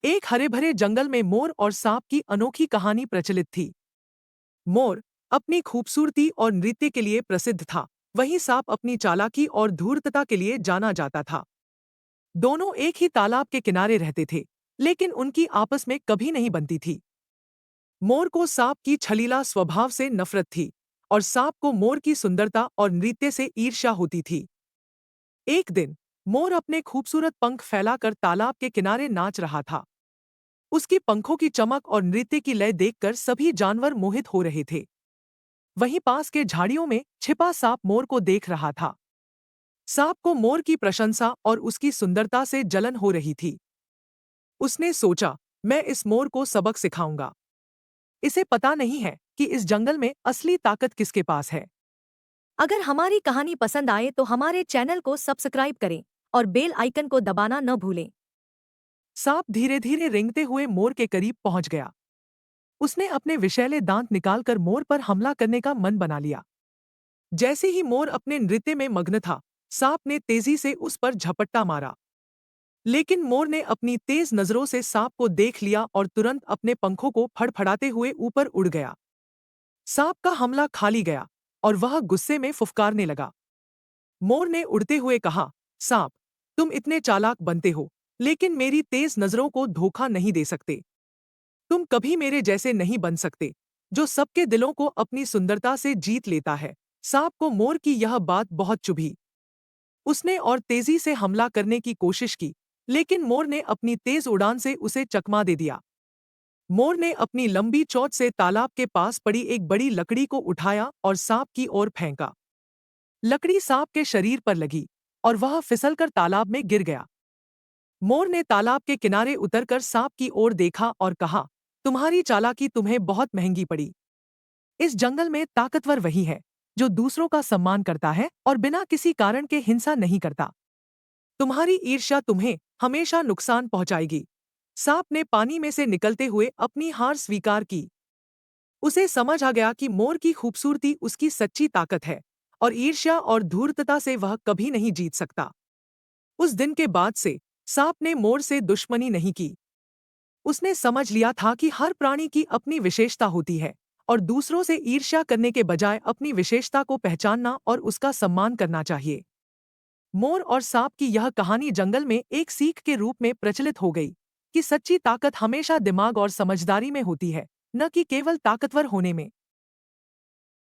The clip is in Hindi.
एक हरे भरे जंगल में मोर और सांप की अनोखी कहानी प्रचलित थी। मोर अपनी खूबसूरती और नृत्य के लिए प्रसिद्ध था, वहीं सांप अपनी चालाकी और धूर्तता के लिए जाना जाता था। दोनों एक ही तालाब के किनारे रहते थे, लेकिन उनकी आपस में कभी नहीं बनती थी। मोर को सांप की छलीला स्वभाव से नफरत थी, और सांप को मोर की सुंदरता और नृत्य से ईर्ष्या होती थी। एक दिन मोर अपने खूबसूरत पंख फैलाकर तालाब के किनारे नाच रहा था। उसकी पंखों की चमक और नृत्य की लय देखकर सभी जानवर मोहित हो रहे थे। वहीं पास के झाड़ियों में छिपा सांप मोर को देख रहा था। सांप को मोर की प्रशंसा और उसकी सुंदरता से जलन हो रही थी। उसने सोचा, मैं इस मोर को सबक सिखाऊंगा। इसे पता नहीं है कि इस जंगल में असली ताकत किसके पास है। अगर हमारी कहानी पसंद आए तो हमारे चैनल को सब्सक्राइब करें और बेल आइकन को दबाना न भूलें। सांप धीरे धीरे रेंगते हुए मोर के करीब पहुंच गया। उसने अपने विषैले दांत निकालकर मोर पर हमला करने का मन बना लिया। जैसे ही मोर अपने नृत्य में मग्न था, सांप ने तेजी से उस पर झपट्टा मारा। लेकिन मोर ने अपनी तेज नजरों से सांप को देख लिया और तुरंत अपने पंखों को फड़फड़ाते हुए ऊपर उड़ गया। सांप का हमला खाली गया और वह गुस्से में फुफकारने लगा। मोर ने उड़ते हुए कहा, सांप, तुम इतने चालाक बनते हो, लेकिन मेरी तेज नजरों को धोखा नहीं दे सकते। तुम कभी मेरे जैसे नहीं बन सकते, जो सबके दिलों को अपनी सुंदरता से जीत लेता है। सांप को मोर की यह बात बहुत चुभी। उसने और तेजी से हमला करने की कोशिश की, लेकिन मोर ने अपनी तेज उड़ान से उसे चकमा दे दिया। मोर ने अपनी लंबी चोंच से तालाब के पास पड़ी एक बड़ी लकड़ी को उठाया और सांप की ओर फेंका। लकड़ी सांप के शरीर पर लगी और वह फिसलकर तालाब में गिर गया। मोर ने तालाब के किनारे उतरकर सांप की ओर देखा और कहा, तुम्हारी चालाकी तुम्हें बहुत महंगी पड़ी। इस जंगल में ताकतवर वही है जो दूसरों का सम्मान करता है और बिना किसी कारण के हिंसा नहीं करता। तुम्हारी ईर्ष्या तुम्हें हमेशा नुकसान पहुंचाएगी। सांप ने पानी में से निकलते हुए अपनी हार स्वीकार की। उसे समझ आ गया कि मोर की खूबसूरती उसकी सच्ची ताकत है, और ईर्ष्या और धूर्तता से वह कभी नहीं जीत सकता। उस दिन के बाद से सांप ने मोर से दुश्मनी नहीं की। उसने समझ लिया था कि हर प्राणी की अपनी विशेषता होती है, और दूसरों से ईर्ष्या करने के बजाय अपनी विशेषता को पहचानना और उसका सम्मान करना चाहिए। मोर और सांप की यह कहानी जंगल में एक सीख के रूप में प्रचलित हो गई कि सच्ची ताकत हमेशा दिमाग और समझदारी में होती है, न कि केवल ताकतवर होने में।